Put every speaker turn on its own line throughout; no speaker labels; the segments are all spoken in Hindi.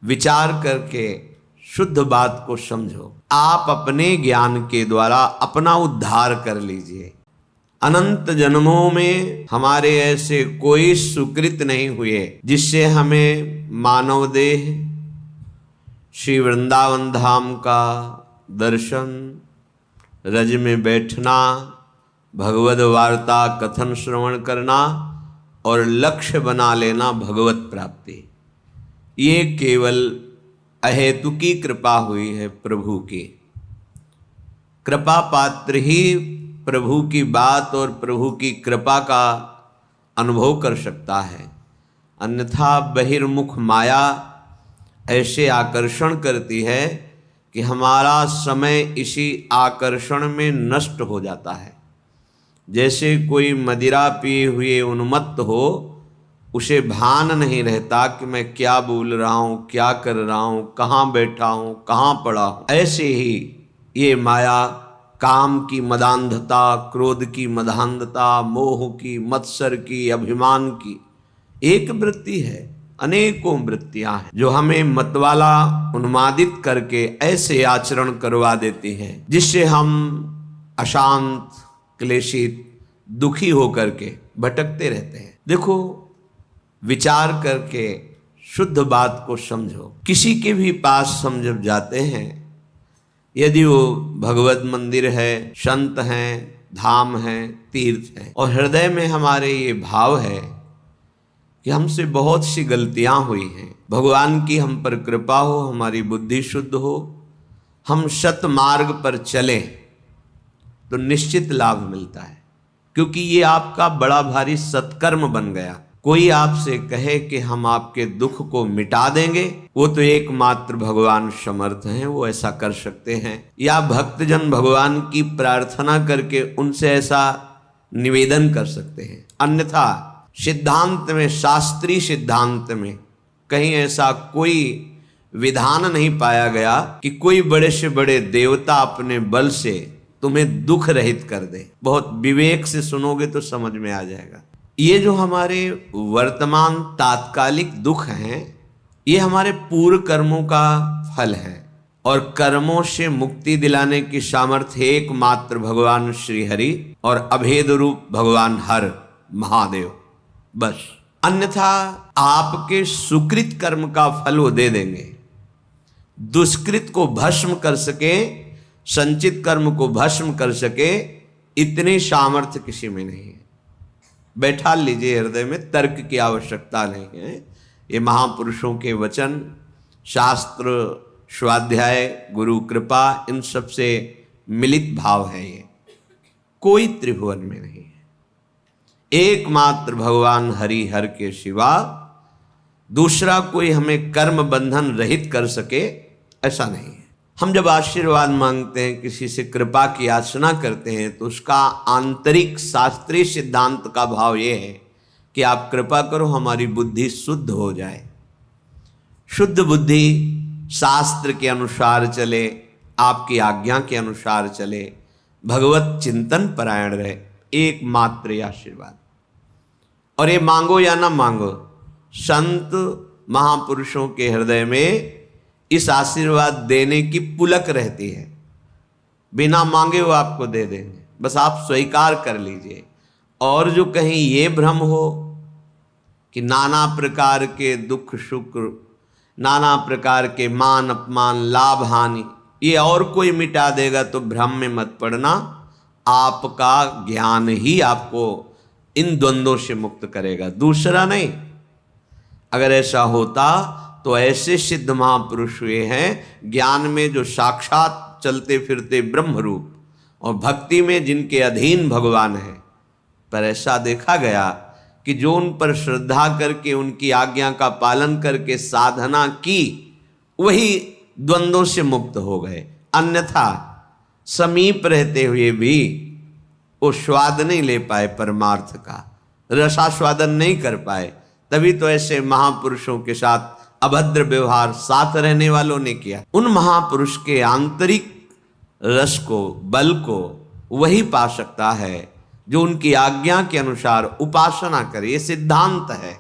विचार करके शुद्ध बात को समझो। आप अपने ज्ञान के द्वारा अपना उद्धार कर लीजिए। अनंत जन्मों में हमारे ऐसे कोई सुकृत नहीं हुए जिससे हमें मानव देह, श्री वृंदावन धाम का दर्शन, रज में बैठना, भगवद वार्ता कथन श्रवण करना और लक्ष्य बना लेना भगवत प्राप्ति। ये केवल अहेतुकी कृपा हुई है प्रभु की। कृपा पात्र ही प्रभु की बात और प्रभु की कृपा का अनुभव कर सकता है, अन्यथा बहिर्मुख माया ऐसे आकर्षण करती है कि हमारा समय इसी आकर्षण में नष्ट हो जाता है। जैसे कोई मदिरा पिए हुए उन्मत्त हो, उसे भान नहीं रहता कि मैं क्या बोल रहा हूँ, क्या कर रहा हूँ, कहाँ बैठा हूँ, कहाँ पड़ा हूँ। ऐसे ही ये माया काम की मदांधता, क्रोध की मदांधता, मोह की, मत्सर की, अभिमान की एक वृत्ति है, अनेकों वृत्तियां हैं जो हमें मतवाला उन्मादित करके ऐसे आचरण करवा देती हैं जिससे हम अशांत, क्लेशित, दुखी होकर के भटकते रहते हैं। देखो, विचार करके शुद्ध बात को समझो। किसी के भी पास हम जब जाते हैं, यदि वो भगवत मंदिर है, संत हैं, धाम हैं, तीर्थ हैं, और हृदय में हमारे ये भाव है कि हमसे बहुत सी गलतियां हुई हैं, भगवान की हम पर कृपा हो, हमारी बुद्धि शुद्ध हो, हम सत मार्ग पर चलें, तो निश्चित लाभ मिलता है, क्योंकि ये आपका बड़ा भारी सत्कर्म बन गया। कोई आपसे कहे कि हम आपके दुख को मिटा देंगे, वो तो एकमात्र भगवान समर्थ हैं, वो ऐसा कर सकते हैं। या भक्तजन भगवान की प्रार्थना करके उनसे ऐसा निवेदन कर सकते हैं। अन्यथा सिद्धांत में, शास्त्रीय सिद्धांत में कहीं ऐसा कोई विधान नहीं पाया गया कि कोई बड़े से बड़े देवता अपने बल से तुम्हें दुख रहित कर दे। बहुत विवेक से सुनोगे तो समझ में आ जाएगा। ये जो हमारे वर्तमान तात्कालिक दुख हैं, ये हमारे पूर्व कर्मों का फल है, और कर्मों से मुक्ति दिलाने की सामर्थ्य एकमात्र भगवान श्री हरि और अभेद रूप भगवान हर महादेव, बस। अन्यथा आपके सुकृत कर्म का फल वो दे देंगे। दुष्कृत को भस्म कर सके, संचित कर्म को भस्म कर सके, इतनी सामर्थ्य किसी में नहीं है। बैठा लीजिए हृदय में, तर्क की आवश्यकता नहीं है। ये महापुरुषों के वचन, शास्त्र, स्वाध्याय, गुरु कृपा, इन सब से मिलित भाव है। ये कोई त्रिभुवन में नहीं है। एकमात्र भगवान हरि हर के सिवा दूसरा कोई हमें कर्म बंधन रहित कर सके, ऐसा नहीं है। हम जब आशीर्वाद मांगते हैं, किसी से कृपा की याचना करते हैं, तो उसका आंतरिक शास्त्रीय सिद्धांत का भाव ये है कि आप कृपा करो, हमारी बुद्धि शुद्ध हो जाए। शुद्ध बुद्धि शास्त्र के अनुसार चले, आपकी आज्ञा के अनुसार चले, भगवत चिंतन परायण रहे, एकमात्र आशीर्वाद। और ये मांगो या ना मांगो, संत महापुरुषों के हृदय में इस आशीर्वाद देने की पुलक रहती है। बिना मांगे वो आपको दे देंगे, बस आप स्वीकार कर लीजिए। और जो कहीं ये भ्रम हो कि नाना प्रकार के दुख सुख, नाना प्रकार के मान अपमान, लाभ हानि, ये और कोई मिटा देगा, तो भ्रम में मत पड़ना। आपका ज्ञान ही आपको इन द्वंद्वों से मुक्त करेगा, दूसरा नहीं। अगर ऐसा होता तो ऐसे सिद्ध महापुरुष हुए हैं ज्ञान में जो साक्षात चलते फिरते ब्रह्म रूप, और भक्ति में जिनके अधीन भगवान है। पर ऐसा देखा गया कि जो उन पर श्रद्धा करके, उनकी आज्ञा का पालन करके साधना की, वही द्वंद्वों से मुक्त हो गए। अन्यथा समीप रहते हुए भी वो स्वाद नहीं ले पाए परमार्थ का, रसास्वादन नहीं कर पाए। तभी तो ऐसे महापुरुषों के साथ अभद्र व्यवहार साथ रहने वालों ने किया। उन महापुरुष के आंतरिक रस को, बल को वही पा सकता है जो उनकी आज्ञा के अनुसार उपासना करे। ये सिद्धांत है।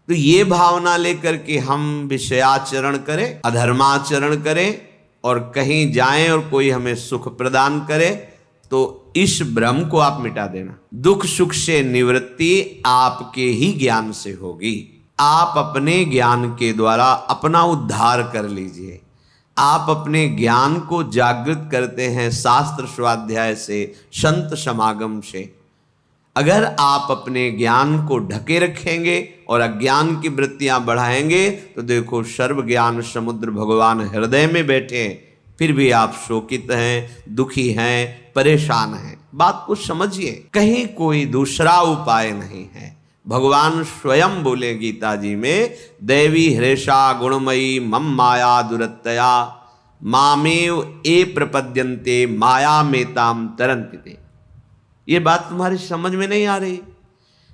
तो ये भावना लेकर के हम विषयाचरण करें, अधर्माचरण करें और कहीं जाएं और कोई हमें सुख प्रदान करे, तो इस भ्रम को आप मिटा देना। दुख सुख से निवृत्ति आपके ही ज्ञान से होगी। आप अपने ज्ञान के द्वारा अपना उद्धार कर लीजिए। आप अपने ज्ञान को जागृत करते हैं शास्त्र स्वाध्याय से, संत समागम से। अगर आप अपने ज्ञान को ढके रखेंगे और अज्ञान की वृत्तियां बढ़ाएंगे तो देखो सर्व ज्ञान समुद्र भगवान हृदय में बैठे हैं, फिर भी आप शोकित हैं, दुखी हैं, परेशान हैं। बात को समझिए, कहीं कोई दूसरा उपाय नहीं है। भगवान स्वयं बोले गीता जी में, देवी हृषा गुणमयी मम माया दुरत्तया मामेव ए प्रपद्यन्ते माया मेताम तरन्ति ते। ये बात तुम्हारी समझ में नहीं आ रही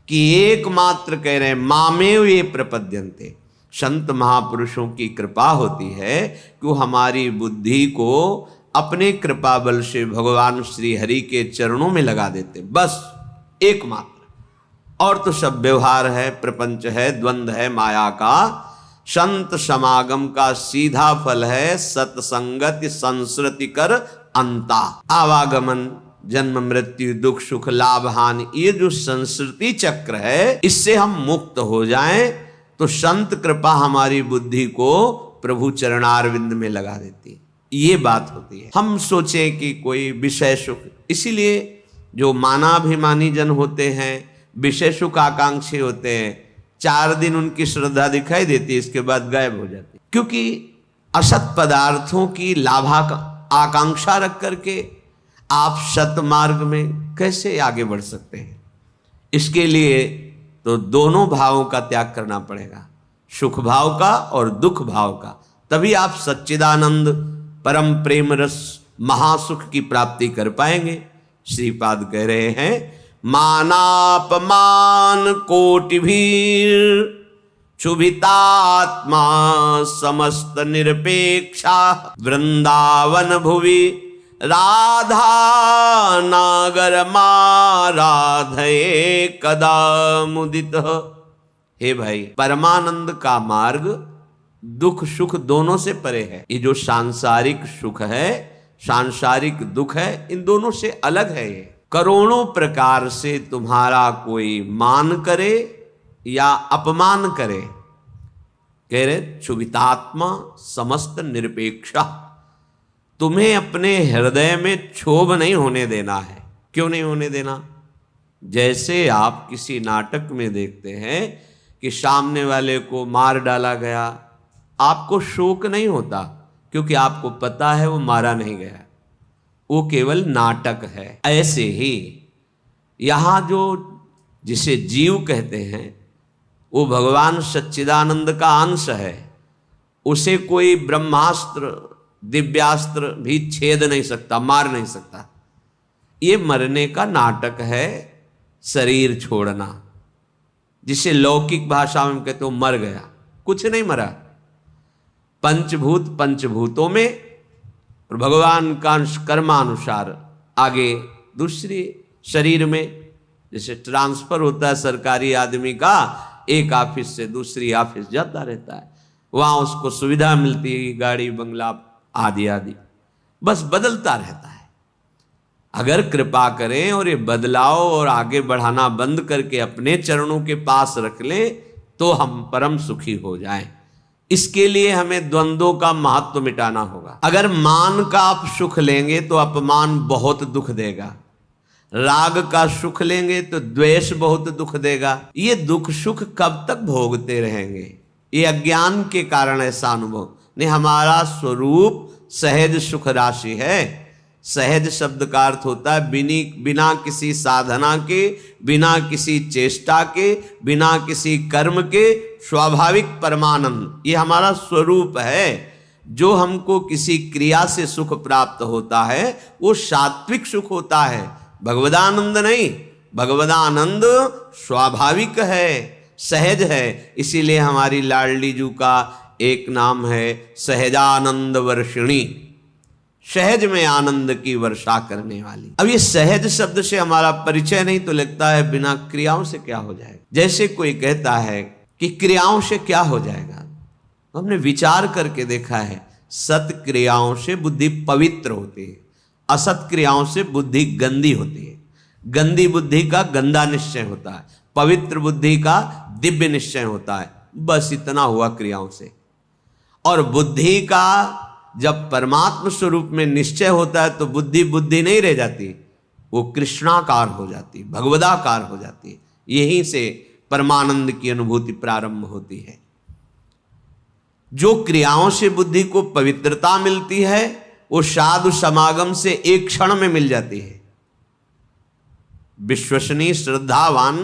कि एकमात्र कह रहे हैं मामेव ये प्रपद्यन्ते। संत महापुरुषों की कृपा होती है कि वो हमारी बुद्धि को अपने कृपा बल से भगवान श्री हरि के चरणों में लगा देते, बस एकमात्र। और तो सब व्यवहार है, प्रपंच है, द्वंद्व है माया का। संत समागम का सीधा फल है सत्संगति संस्कृति कर अंता। आवागमन, जन्म मृत्यु, दुख सुख, लाभ हानि, ये जो संस्कृति चक्र है, इससे हम मुक्त हो जाएं तो संत कृपा हमारी बुद्धि को प्रभु चरणारविंद में लगा देती है। ये बात होती है। हम सोचें कि कोई विषय सुख, इसीलिए जो मानाभिमानी जन होते हैं, विषय सुख आकांक्षी होते हैं, 4 दिन उनकी श्रद्धा दिखाई देती है, इसके बाद गायब हो जाती है। क्योंकि असत पदार्थों की लाभा आकांक्षा रख करके आप सत मार्ग में कैसे आगे बढ़ सकते हैं? इसके लिए तो दोनों भावों का त्याग करना पड़ेगा, सुख भाव का और दुख भाव का। तभी आप सच्चिदानंद परम प्रेम रस महासुख की प्राप्ति कर पाएंगे। श्रीपाद कह रहे हैं, मानापमान कोटि भीर क्षुभितात्मा समस्त निरपेक्षा वृंदावन भुवि राधा नागर माराधये कदा मुदित। हे भाई, परमानंद का मार्ग दुख सुख दोनों से परे है। ये जो सांसारिक सुख है, सांसारिक दुख है, इन दोनों से अलग है। ये करोड़ों प्रकार से तुम्हारा कोई मान करे या अपमान करे, कह रहे क्षुभितात्मा समस्त निरपेक्षा। तुम्हें अपने हृदय में क्षोभ नहीं होने देना है। क्यों नहीं होने देना? जैसे आप किसी नाटक में देखते हैं कि सामने वाले को मार डाला गया, आपको शोक नहीं होता, क्योंकि आपको पता है वो मारा नहीं गया, वो केवल नाटक है। ऐसे ही यहाँ जो जिसे जीव कहते हैं, वो भगवान सच्चिदानंद का अंश है। उसे कोई ब्रह्मास्त्र दिव्यास्त्र भी छेद नहीं सकता, मार नहीं सकता। ये मरने का नाटक है, शरीर छोड़ना, जिसे लौकिक भाषा में कहते हो मर गया। कुछ नहीं मरा। पंचभूत पंचभूतों में और भगवान का कर्मानुसार आगे दूसरे शरीर में, जैसे ट्रांसफर होता है सरकारी आदमी का, एक ऑफिस से दूसरी ऑफिस जाता रहता है, वहां उसको सुविधा मिलती है, गाड़ी बंगला आदि आदि, बस बदलता रहता है। अगर कृपा करें और ये बदलाव और आगे बढ़ाना बंद करके अपने चरणों के पास रख लें तो हम परम सुखी हो जाएं। इसके लिए हमें द्वंद्वों का महत्व मिटाना होगा। अगर मान का आप सुख लेंगे तो अपमान बहुत दुख देगा, राग का सुख लेंगे तो द्वेष बहुत दुख देगा। ये दुख सुख कब तक भोगते रहेंगे? ये अज्ञान के कारण ऐसा अनुभव नहीं। हमारा स्वरूप सहज सुख राशि है। सहज शब्द का अर्थ होता है बिना किसी साधना के, बिना किसी चेष्टा के, बिना किसी कर्म के स्वाभाविक परमानंद। ये हमारा स्वरूप है। जो हमको किसी क्रिया से सुख प्राप्त होता है वो सात्विक सुख होता है, भगवदानंद नहीं। भगवदानंद स्वाभाविक है, सहज है। इसीलिए हमारी लाडली जू का एक नाम है सहजानंद वर्षिणी, सहज में आनंद की वर्षा करने वाली। अब ये सहज शब्द से हमारा परिचय नहीं तो लगता है बिना क्रियाओं से क्या हो जाए। जैसे कोई कहता है कि क्रियाओं से क्या हो जाएगा। हमने विचार करके देखा है, सत क्रियाओं से बुद्धि पवित्र होती है, असत क्रियाओं से बुद्धि गंदी होती है। गंदी बुद्धि का गंदा निश्चय होता है, पवित्र बुद्धि का दिव्य निश्चय होता है। बस इतना हुआ क्रियाओं से। और बुद्धि का जब परमात्म स्वरूप में निश्चय होता है तो बुद्धि बुद्धि नहीं रह जाती, वो कृष्णाकार हो जाती, भगवदाकार हो जाती है। यहीं से परमानंद की अनुभूति प्रारंभ होती है। जो क्रियाओं से बुद्धि को पवित्रता मिलती है वो साधु समागम से एक क्षण में मिल जाती है। विश्वसनीय श्रद्धावान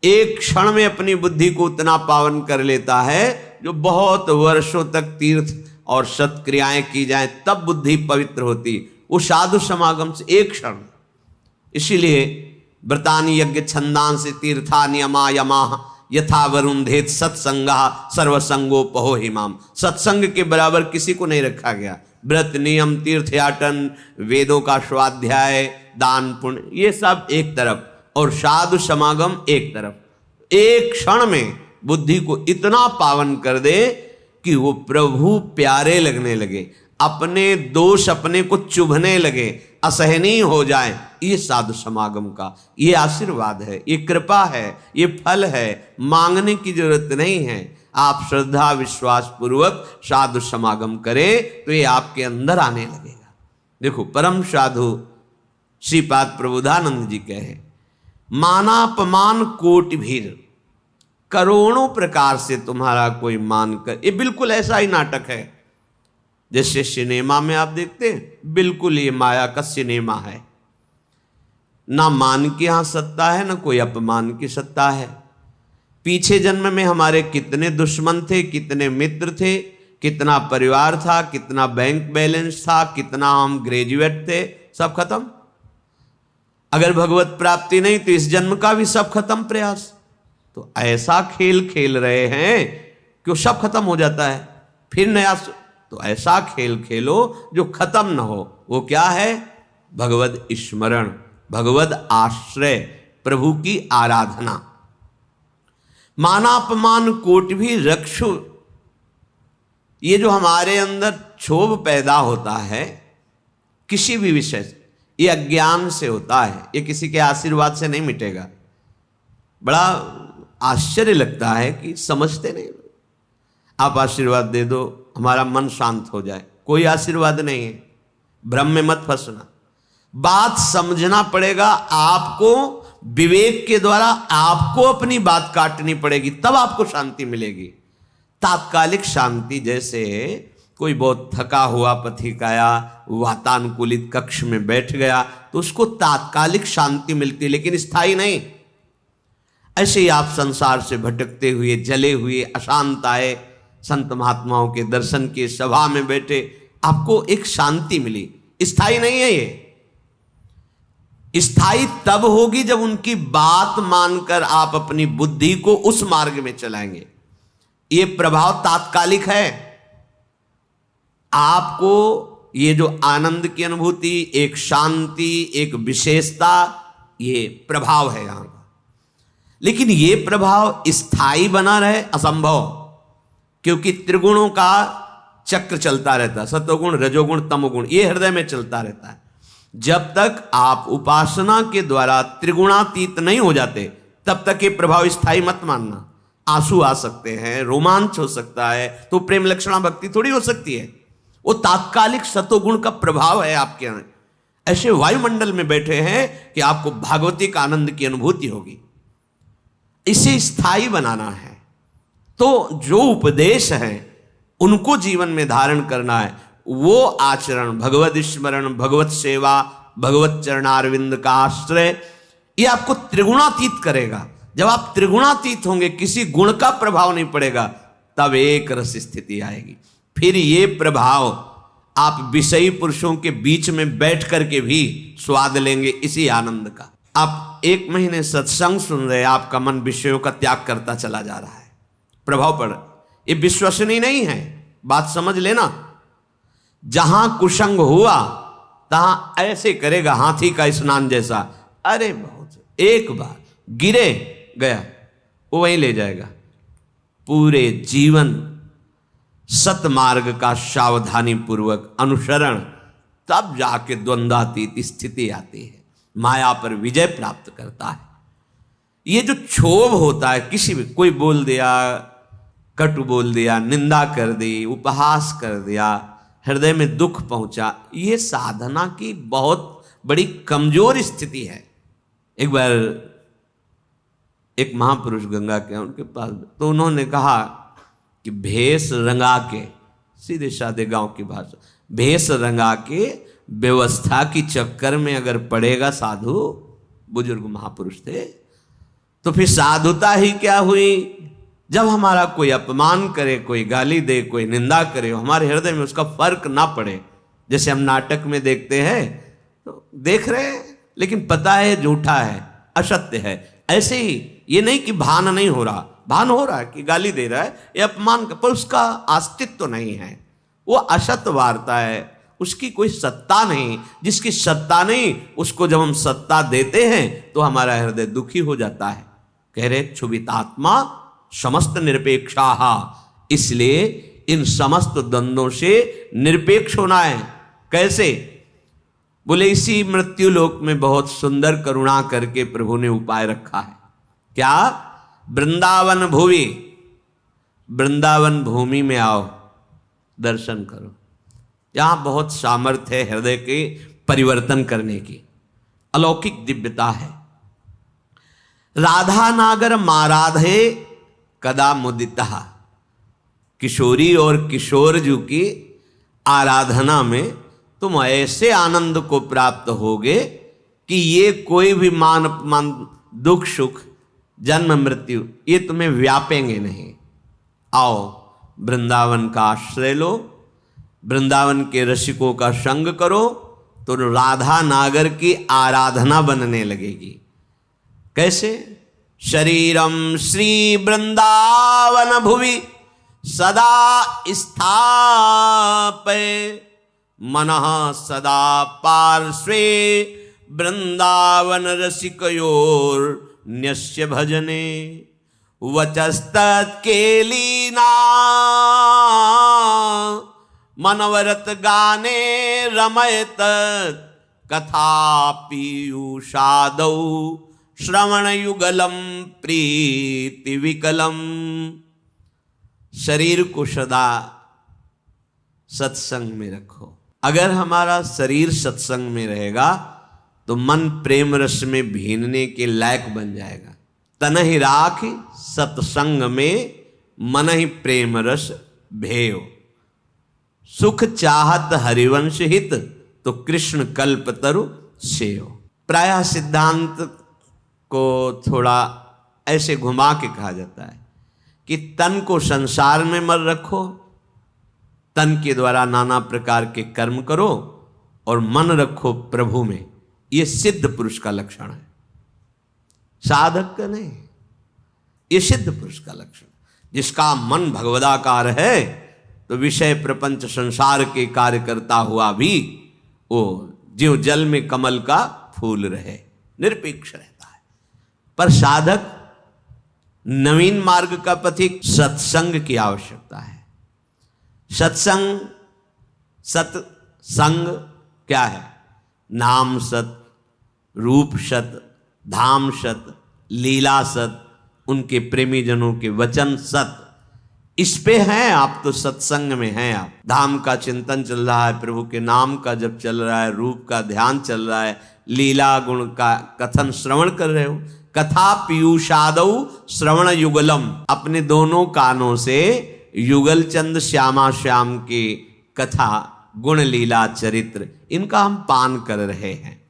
एक क्षण में अपनी बुद्धि को उतना पावन कर लेता है, जो बहुत वर्षों तक तीर्थ और सत्क्रियाएं की जाएं तब बुद्धि पवित्र होती, वो साधु समागम से एक क्षण। इसीलिए व्रतानि यज्ञ छंदांसि तीर्था नियमा यमाः यथा वरुंधेत सत्संगा सर्वसंगोपहो हिमाम। सत्संग के बराबर किसी को नहीं रखा गया। व्रत नियम तीर्थयाटन वेदों का स्वाध्याय दान पुण्य ये सब एक तरफ और साधु समागम एक तरफ। एक क्षण में बुद्धि को इतना पावन कर दे कि वो प्रभु प्यारे लगने लगे, अपने दोष अपने को चुभने लगे, असहनीय हो जाए। ये साधु समागम का ये आशीर्वाद है, ये कृपा है, ये फल है। मांगने की जरूरत नहीं है। आप श्रद्धा विश्वास पूर्वक साधु समागम करें तो ये आपके अंदर आने लगेगा। देखो परम साधु श्रीपाद प्रबोधानंद जी कहे, मानापमान कोटि भीर, करोड़ों प्रकार से तुम्हारा कोई मान कर। ये बिल्कुल ऐसा ही नाटक है जैसे सिनेमा में आप देखते हैं, बिल्कुल ये माया का सिनेमा है। ना मान की यहां सत्ता है, ना कोई अपमान की सत्ता है। पीछे जन्म में हमारे कितने दुश्मन थे, कितने मित्र थे, कितना परिवार था, कितना बैंक बैलेंस था, कितना हम ग्रेजुएट थे, सब खत्म। अगर भगवत प्राप्ति नहीं तो इस जन्म का भी सब खत्म प्रयास। तो ऐसा खेल खेल रहे हैं कि वो सब खत्म हो जाता है, फिर नया। तो ऐसा खेल खेलो जो खत्म न हो। वो क्या है? भगवद स्मरण, भगवद आश्रय, प्रभु की आराधना। मानापमान कोट भी रक्षु। ये जो हमारे अंदर क्षोभ पैदा होता है किसी भी विषय से, ये अज्ञान से होता है, ये किसी के आशीर्वाद से नहीं मिटेगा। बड़ा आश्चर्य लगता है कि समझते नहीं। आप आशीर्वाद दे दो हमारा मन शांत हो जाए, कोई आशीर्वाद नहीं है। भ्रम में मत फंसना, बात समझना पड़ेगा। आपको विवेक के द्वारा आपको अपनी बात काटनी पड़ेगी, तब आपको शांति मिलेगी। तात्कालिक शांति, जैसे कोई बहुत थका हुआ पथिक आया, वातानुकूलित कक्ष में बैठ गया तो उसको तात्कालिक शांति मिलती, लेकिन स्थायी नहीं। ऐसे ही आप संसार से भटकते हुए, जले हुए, अशांत आए, संत महात्माओं के दर्शन के सभा में बैठे, आपको एक शांति मिली, स्थायी नहीं है। ये स्थायी तब होगी जब उनकी बात मानकर आप अपनी बुद्धि को उस मार्ग में चलाएंगे। ये प्रभाव तात्कालिक है। आपको ये जो आनंद की अनुभूति, एक शांति, एक विशेषता, ये प्रभाव है यहां का। लेकिन ये प्रभाव स्थायी बना रहे असंभव, क्योंकि त्रिगुणों का चक्र चलता रहता है, सतोगुण रजोगुण तमोगुण, ये हृदय में चलता रहता है। जब तक आप उपासना के द्वारा त्रिगुणातीत नहीं हो जाते तब तक ये प्रभाव स्थायी मत मानना। आंसू आ सकते हैं, रोमांच हो सकता है, तो प्रेम लक्षणा भक्ति थोड़ी हो सकती है। वो तात्कालिक सतोगुण का प्रभाव है आपके यहाँ। ऐसे वायुमंडल में बैठे हैं कि आपको भागवतिक आनंद की अनुभूति होगी। इसे स्थायी बनाना है तो जो उपदेश है उनको जीवन में धारण करना है। वो आचरण, भगवत स्मरण, भगवत सेवा, भगवत चरणारविंद का आश्रय, ये आपको त्रिगुणातीत करेगा। जब आप त्रिगुणातीत होंगे, किसी गुण का प्रभाव नहीं पड़ेगा, तब एक रस स्थिति आएगी। फिर ये प्रभाव आप विषयी पुरुषों के बीच में बैठ करके भी स्वाद लेंगे इसी आनंद का। आप 1 महीने सत्संग सुन रहे, आपका मन विषयों का त्याग करता चला जा रहा है, प्रभाव पड़। ये विश्वसनीय नहीं है, बात समझ लेना। जहां कुसंग हुआ तहां ऐसे करेगा हाथी का स्नान जैसा। अरे बहुत, एक बार गिरे गया, वो वहीं ले जाएगा। पूरे जीवन सतमार्ग का सावधानी पूर्वक अनुसरण, तब जाके द्वंद्वातीत स्थिति आती है, माया पर विजय प्राप्त करता है। ये जो क्षोभ होता है, किसी भी कोई बोल दिया, कटु बोल दिया, निंदा कर दी, उपहास कर दिया, हृदय में दुख पहुंचा, ये साधना की बहुत बड़ी कमजोर स्थिति है। एक बार एक महापुरुष गंगा के उनके पास, तो उन्होंने कहा कि भेष रंगा के, सीधे साधे गांव की भाषा, भेष रंगा के व्यवस्था की चक्कर में अगर पड़ेगा साधु, बुजुर्ग महापुरुष थे, तो फिर साधुता ही क्या हुई। जब हमारा कोई अपमान करे, कोई गाली दे, कोई निंदा करे, हमारे हृदय में उसका फर्क ना पड़े। जैसे हम नाटक में देखते हैं, तो देख रहे हैं लेकिन पता है झूठा है, असत्य है। ऐसे ही ये नहीं कि भान नहीं हो रहा, भान हो रहा है कि गाली दे रहा है, ये अपमान, पर उसका अस्तित्व तो नहीं है, वो असत्य वार्ता है, उसकी कोई सत्ता नहीं। जिसकी सत्ता नहीं, उसको जब हम सत्ता देते हैं तो हमारा हृदय दुखी हो जाता है। कह रहे क्षुभितात्मा समस्त निरपेक्षा, इसलिए इन समस्त द्वंद्वों से निरपेक्ष होना है। कैसे? बोले इसी मृत्यु लोक में बहुत सुंदर करुणा करके प्रभु ने उपाय रखा है। क्या? वृंदावन भूमि, वृंदावन भूमि में आओ, दर्शन करो। यहां बहुत सामर्थ्य है हृदय के परिवर्तन करने की, अलौकिक दिव्यता है। राधा नागर माराधे कदा मुदिता, किशोरी और किशोर जी की आराधना में तुम ऐसे आनंद को प्राप्त होगे कि ये कोई भी मान अपमान, दुख सुख, जन्म मृत्यु, ये तुम्हें व्यापेंगे नहीं। आओ वृंदावन का आश्रय लो, वृंदावन के रसिकों का संग करो, तो राधा नागर की आराधना बनने लगेगी। कैसे? शरीरम श्री वृंदावन भुवि सदा स्थापय, मनः सदा पार्श्वे वृंदावन रसिकयोर न्यस्य भजने, वचस्तत् केलीना मनवरत गाने रमयत, कथा पीयूषादौ श्रवण युगलम प्रीति विकलम। शरीर को सदा सत्संग में रखो। अगर हमारा शरीर सत्संग में रहेगा तो मन प्रेम रस में भीनने के लायक बन जाएगा। तन ही राख सत्संग में, मन ही प्रेम रस भेयो। सुख चाहत हरिवंश हित, तो कृष्ण कल्प तरु सेयो। प्रायः सिद्धांत को थोड़ा ऐसे घुमा के कहा जाता है कि तन को संसार में मत रखो, तन के द्वारा नाना प्रकार के कर्म करो, और मन रखो प्रभु में। यह सिद्ध पुरुष का लक्षण है, साधक का नहीं। यह सिद्ध पुरुष का लक्षण, जिसका मन भगवदाकार है, तो विषय प्रपंच संसार के कार्य करता हुआ भी वो ज्यों जल में कमल का फूल रहे, निरपेक्ष रहता है। पर साधक, नवीन मार्ग का पथिक, सत्संग की आवश्यकता है। सत्संग, सत्संग क्या है? नाम सत, रूप सत, धाम सत, लीला सत, उनके प्रेमी जनों के वचन सत। इस पे हैं आप, तो सत्संग में हैं आप। धाम का चिंतन चल रहा है, प्रभु के नाम का जप चल रहा है, रूप का ध्यान चल रहा है, लीला गुण का कथन श्रवण कर रहे हो। कथा पीयूषादौ श्रवण युगलम, अपने दोनों कानों से युगल चंद श्यामा श्याम की कथा, गुण लीला चरित्र, इनका हम पान कर रहे हैं।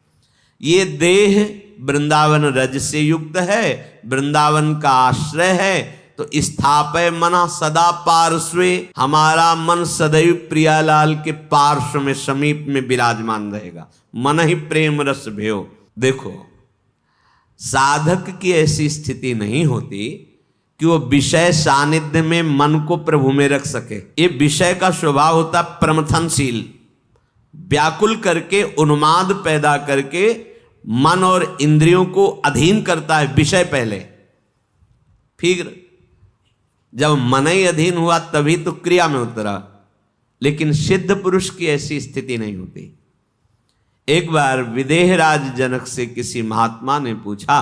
ये देह वृंदावन रज से युक्त है, वृंदावन का आश्रय है, तो स्थापय मना सदा पार्श्वे, हमारा मन सदैव प्रियालाल के पार्श्व में, समीप में विराजमान रहेगा। मन ही प्रेम रस भयो। देखो, साधक की ऐसी स्थिति नहीं होती कि वो विषय सानिध्य में मन को प्रभु में रख सके। ये विषय का स्वभाव होता प्रमथनशील, व्याकुल करके, उन्माद पैदा करके मन और इंद्रियों को अधीन करता है। विषय पहले, फिर जब मन ही अधीन हुआ तभी तो क्रिया में उतरा, लेकिन सिद्ध पुरुष की ऐसी स्थिति नहीं होती। एक बार विदेहराज जनक से किसी महात्मा ने पूछा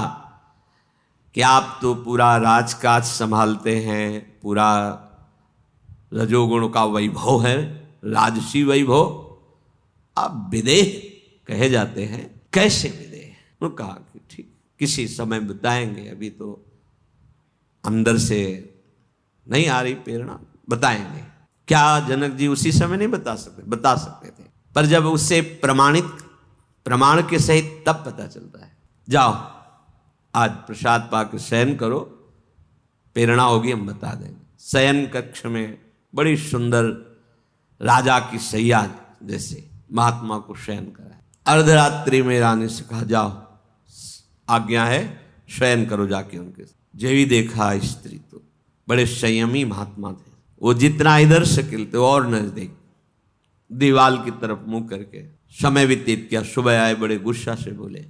कि आप तो पूरा राजकाज संभालते हैं, पूरा रजोगुण का वैभव है, राजसी वैभव, आप विदेह कहे जाते हैं, कैसे विदेह? उन्होंने कहा कि ठीक, किसी समय बताएंगे, अभी तो अंदर से नहीं आ रही प्रेरणा, बताएंगे। क्या जनक जी उसी समय नहीं बता सकते थे, पर जब उससे प्रमाण के सहित तब पता चलता है। जाओ आज प्रसाद पाकर शयन करो, प्रेरणा होगी हम बता देंगे। शयन कक्ष में बड़ी सुंदर राजा की सैया जैसे महात्मा को शयन कराया। अर्धरात्रि में रानी से कहा जाओ आज्ञा है, शयन करो जाके उनके। जेवी देखा स्त्री तो बड़े संयमी महात्मा थे, वो जितना इधर शकील थे और नजदीक दीवाल की तरफ मुंह करके समय व्यतीत किया। सुबह आए, बड़े गुस्सा से बोले,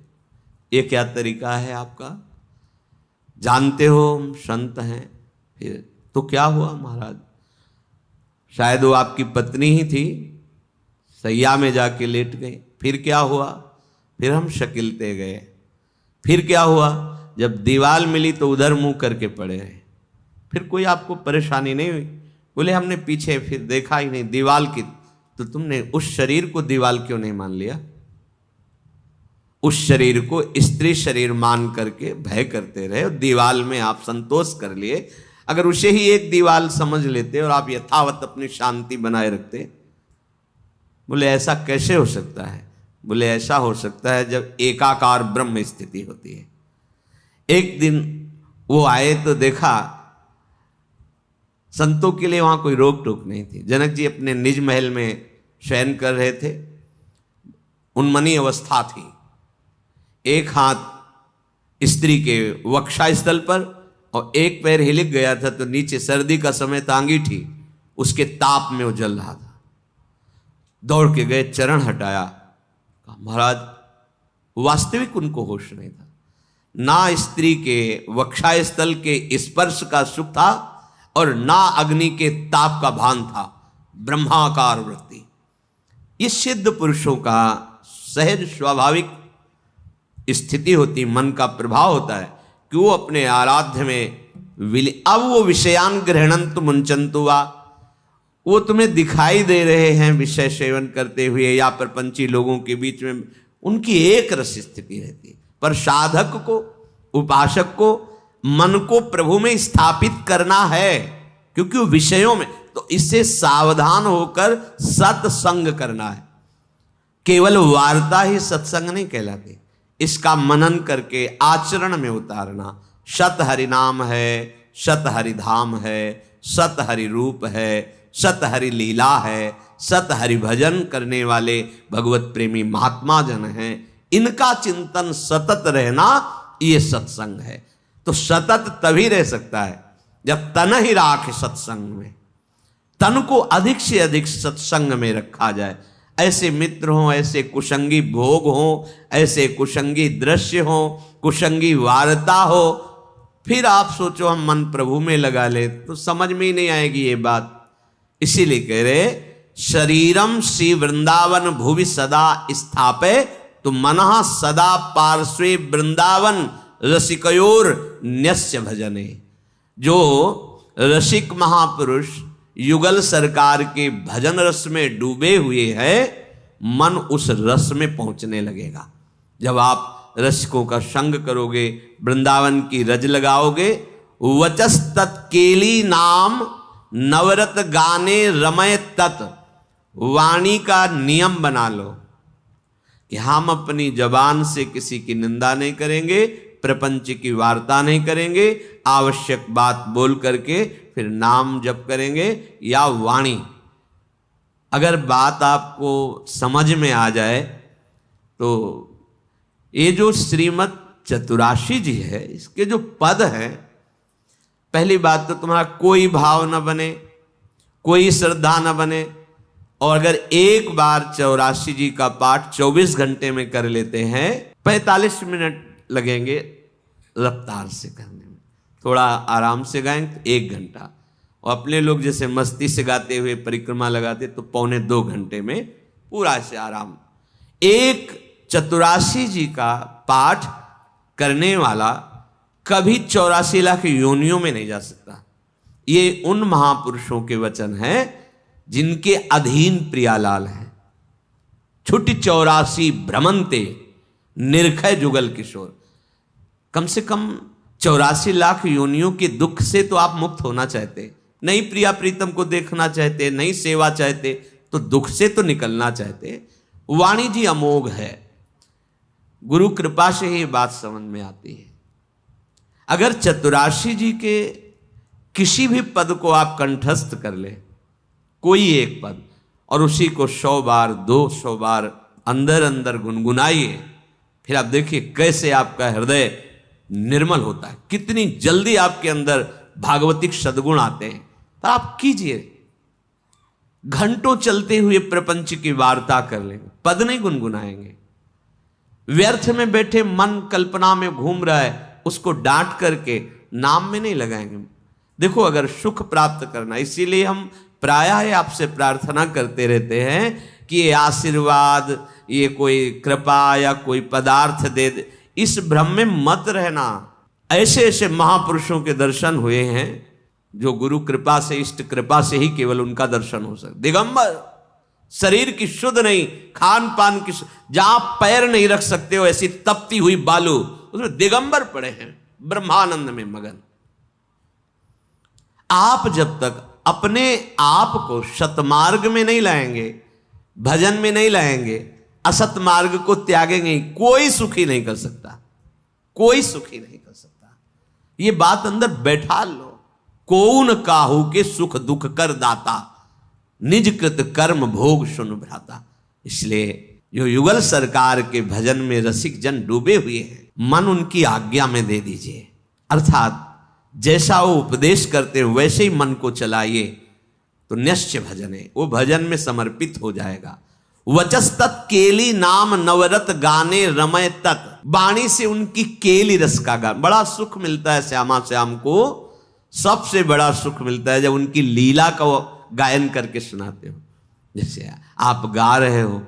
ये क्या तरीका है आपका? जानते हो हम संत हैं। फिर तो क्या हुआ महाराज? शायद वो आपकी पत्नी ही थी, सैया में जाके लेट गई। फिर क्या हुआ? फिर हम शकीलते गए। फिर क्या हुआ? जब दीवाल मिली तो उधर मुंह करके पड़े रहे। फिर कोई आपको परेशानी नहीं हुई? बोले हमने पीछे फिर देखा ही नहीं, दीवाल की। तो तुमने उस शरीर को दीवाल क्यों नहीं मान लिया? उस शरीर को स्त्री शरीर मान करके भय करते रहे और दीवाल में आप संतोष कर लिए। अगर उसे ही एक दीवाल समझ लेते और आप यथावत अपनी शांति बनाए रखते। बोले ऐसा कैसे हो सकता है? बोले ऐसा हो सकता है जब एकाकार ब्रह्म स्थिति होती है। एक दिन वो आए तो देखा संतों के लिए वहां कोई रोक टोक नहीं थी। जनक जी अपने निज महल में शयन कर रहे थे, उन्मनी अवस्था थी। एक हाथ स्त्री के वक्षा स्थल पर और एक पैर हिलक गया था, तो नीचे सर्दी का समय था, अंगीठी उसके ताप में वो जल रहा था। दौड़ के गए, चरण हटाया, कहा महाराज वास्तविक उनको होश नहीं था। ना स्त्री के वक्षा स्थल के स्पर्श का सुख था और ना अग्नि के ताप का भान था। ब्रह्माकार वृत्ति, ये सिद्ध पुरुषों का सहज स्वाभाविक स्थिति होती, मन का प्रभाव होता है कि वो अपने आराध्य में अब वो विषयान ग्रहणंतु मुंचंतु वा, वो तुम्हें दिखाई दे रहे हैं विषय सेवन करते हुए या प्रपंची लोगों के बीच में, उनकी एक रस स्थिति रहती है। पर साधक को, उपासक को मन को प्रभु में स्थापित करना है, क्योंकि वो विषयों में, तो इससे सावधान होकर सत्संग करना है। केवल वार्ता ही सत्संग नहीं कहलाती, इसका मनन करके आचरण में उतारना। सत हरि नाम है, सत हरि धाम है, सत हरि रूप है, सत हरि लीला है, सत हरि भजन करने वाले भगवत प्रेमी महात्मा जन हैं, इनका चिंतन सतत रहना, ये सत्संग है। तो सतत तभी रह सकता है जब तन ही राखे सत्संग में, तन को अधिक से अधिक सत्संग में रखा जाए। ऐसे मित्र हों, ऐसे कुसंगी भोग हों, ऐसे कुसंगी दृश्य हों, कुसंगी वार्ता हो, फिर आप सोचो हम मन प्रभु में लगा ले तो समझ में ही नहीं आएगी ये बात। इसीलिए कह रहे शरीरम श्री वृंदावन भुवि सदा स्थापे तो मनः सदा पार्श्वे वृंदावन रसिकयोर न्यस्य भजने। जो रसिक महापुरुष युगल सरकार के भजन रस में डूबे हुए हैं, मन उस रस में पहुंचने लगेगा। जब आप रसिकों का संग करोगे, वृंदावन की रज लगाओगे, वचस तत्केली नाम नवरत गाने रमय तत्, वाणी का नियम बना लो कि हम अपनी जबान से किसी की निंदा नहीं करेंगे, प्रपंच की वार्ता नहीं करेंगे, आवश्यक बात बोल करके फिर नाम जप करेंगे या वाणी। अगर बात आपको समझ में आ जाए तो ये जो श्रीमद् चतुराशी जी है, इसके जो पद है, पहली बात तो तुम्हारा कोई भाव न बने, कोई श्रद्धा न बने। और अगर एक बार 84 जी का पाठ 24 घंटे में कर लेते हैं, 45 मिनट लगेंगे रफ्तार से करने में, थोड़ा आराम से गाएं 1 घंटा। और अपने लोग जैसे मस्ती से गाते हुए परिक्रमा लगाते तो 1.25 घंटे में पूरा से आराम। एक चतुरासी जी का पाठ करने वाला कभी 84 लाख योनियों में नहीं जा सकता। ये उन महापुरुषों के वचन हैं जिनके अधीन प्रियालाल हैं। छुट्टी 84 भ्रमंते निर्खय जुगल किशोर। कम से कम 84 लाख योनियों के दुख से तो आप मुक्त होना चाहते, नहीं प्रिया प्रीतम को देखना चाहते, नहीं सेवा चाहते, तो दुख से तो निकलना चाहते। वाणी जी अमोघ है, गुरु कृपा से ही बात समझ में आती है। अगर चतुराशी जी के किसी भी पद को आप कंठस्थ कर ले, कोई एक पद, और उसी को 100 बार 200 बार अंदर अंदर गुनगुनाइए, फिर आप देखिए कैसे आपका हृदय निर्मल होता है, कितनी जल्दी आपके अंदर भागवतिक सद्गुण आते हैं। पर आप कीजिए, घंटों चलते हुए प्रपंच की वार्ता कर लेंगे, पद नहीं गुनगुनाएंगे। व्यर्थ में बैठे मन कल्पना में घूम रहा है, उसको डांट करके नाम में नहीं लगाएंगे। देखो, अगर सुख प्राप्त करना, इसीलिए हम प्रायः आपसे प्रार्थना करते रहते हैं कि ये आशीर्वाद, ये कोई कृपा या कोई पदार्थ दे दे, इस भ्रम में मत रहना। ऐसे ऐसे महापुरुषों के दर्शन हुए हैं जो गुरु कृपा से, इष्ट कृपा से ही केवल उनका दर्शन हो सकता। दिगंबर, शरीर की शुद्ध नहीं, खान पान की, जहां पैर नहीं रख सकते हो ऐसी तपती हुई बालू, उसमें दिगंबर पड़े हैं, ब्रह्मानंद में मगन। आप जब तक अपने आप को सतमार्ग में नहीं लाएंगे, भजन में नहीं लाएंगे, असत मार्ग को त्यागेंगे, कोई सुखी नहीं कर सकता, कोई सुखी नहीं कर सकता। ये बात अंदर बैठा लो। कौन काहू के सुख दुख कर दाता, निज कृत कर्म भोग सुन भ्राता। इसलिए जो युगल सरकार के भजन में रसिक जन डूबे हुए हैं, मन उनकी आज्ञा में दे दीजिए, अर्थात जैसा वो उपदेश करते हैं वैसे ही मन को चलाइए, तो निश्चय भजन है, वो भजन में समर्पित हो जाएगा। वचस्तत् केली नाम नवरत गाने रमय तत्। वाणी से उनकी केली रस का गान, बड़ा सुख मिलता है श्यामा श्याम को। सबसे बड़ा सुख मिलता है जब उनकी लीला का गायन करके सुनाते हो। जैसे आप गा रहे हो,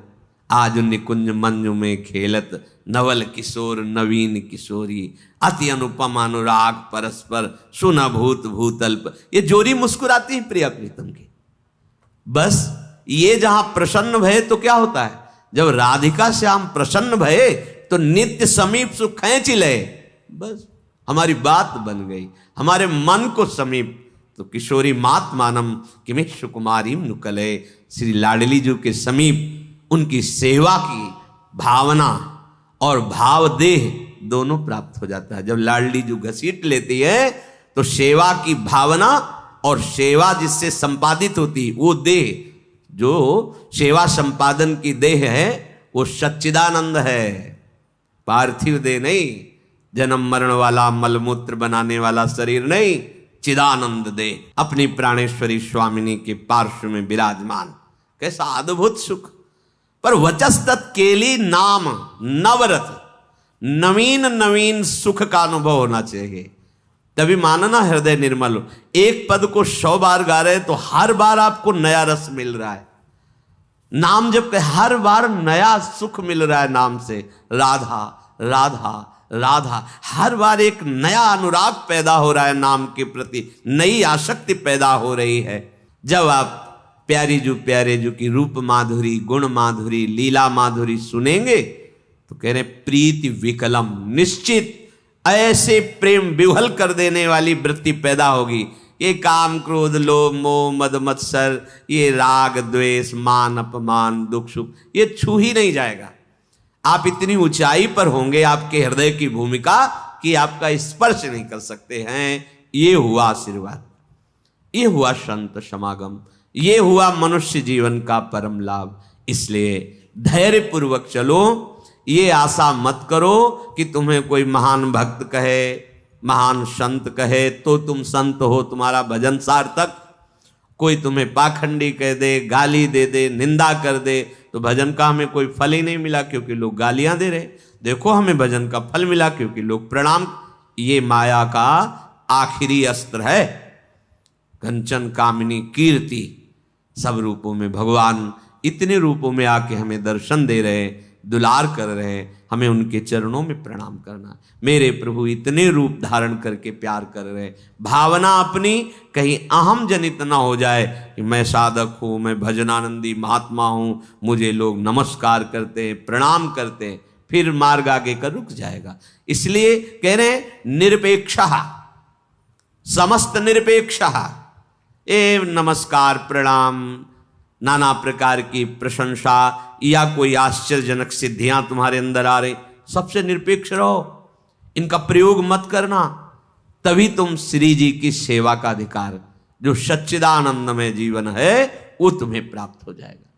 आज निकुंज मंजु में खेलत नवल किशोर नवीन किशोरी, अति अनुपम अनुराग परस्पर सुना भूत भूतल्प। ये जोरी मुस्कुराती है प्रिया प्रीतम की। बस ये जहां प्रसन्न भये तो क्या होता है, जब राधिका श्याम प्रसन्न भये तो नित्य समीप सुख खींच ले। बस हमारी बात बन गई, हमारे मन को समीप। तो किशोरी मात मानम किमित सुकुमारी नुकले, श्री लाडली जी के समीप उनकी सेवा की भावना और भाव देह दोनों प्राप्त हो जाता है। जब लाडली जी घसीट लेती है तो सेवा की भावना और सेवा जिससे संपादित होती, वो देह, जो सेवा संपादन की देह है, वो सच्चिदानंद है, पार्थिव देह नहीं, जन्म मरण वाला मलमूत्र बनाने वाला शरीर नहीं, चिदानंद दे, अपनी प्राणेश्वरी स्वामिनी के पार्श्व में विराजमान। कैसा अद्भुत सुख। पर वचस्तत् केली नाम नवरत, नवीन नवीन सुख का अनुभव होना चाहिए, तभी मानना हृदय निर्मल हो। एक पद को 100 बार गा रहे तो हर बार आपको नया रस मिल रहा है। नाम जब के हर बार नया सुख मिल रहा है नाम से, राधा राधा राधा, हर बार एक नया अनुराग पैदा हो रहा है नाम के प्रति, नई आसक्ति पैदा हो रही है। जब आप प्यारे जू की रूप माधुरी, गुण माधुरी, लीला माधुरी सुनेंगे तो कह रहे प्रीति विकलम, निश्चित ऐसे प्रेम विह्वल कर देने वाली वृत्ति पैदा होगी। ये काम क्रोध लोभ मोह मद मत्सर, ये राग द्वेष मान अपमान दुख सुख, ये छू ही नहीं जाएगा। आप इतनी ऊंचाई पर होंगे आपके हृदय की भूमिका कि आपका स्पर्श नहीं कर सकते हैं। ये हुआ आशीर्वाद, ये हुआ संत समागम, ये हुआ मनुष्य जीवन का परम लाभ। इसलिए धैर्य पूर्वक चलो, ये आशा मत करो कि तुम्हें कोई महान भक्त कहे, महान संत कहे तो तुम संत हो, तुम्हारा भजन सार्थक। कोई तुम्हें पाखंडी कह दे, गाली दे दे, निंदा कर दे, तो भजन का हमें कोई फल ही नहीं मिला क्योंकि लोग गालियां दे रहे। देखो हमें भजन का फल मिला क्योंकि लोग प्रणाम। ये माया का आखिरी अस्त्र है। कंचन कामिनी कीर्ति, सब रूपों में भगवान इतने रूपों में आके हमें दर्शन दे रहे, दुलार कर रहे, हमें उनके चरणों में प्रणाम करना। मेरे प्रभु इतने रूप धारण करके प्यार कर रहे, भावना अपनी कहीं अहम जनित ना हो जाए कि मैं साधक हूँ, मैं भजनानंदी महात्मा हूँ, मुझे लोग नमस्कार करते हैं, प्रणाम करते हैं, फिर मार्ग आगे का रुक जाएगा। इसलिए कह रहे हैं निरपेक्षः, समस्त निरपेक्षः, ए नमस्कार प्रणाम, नाना प्रकार की प्रशंसा या कोई आश्चर्यजनक सिद्धियां तुम्हारे अंदर आ रही, सबसे निरपेक्ष रहो, इनका प्रयोग मत करना, तभी तुम श्री जी की सेवा का अधिकार जो सच्चिदानंदमय जीवन है वो तुम्हें प्राप्त हो जाएगा।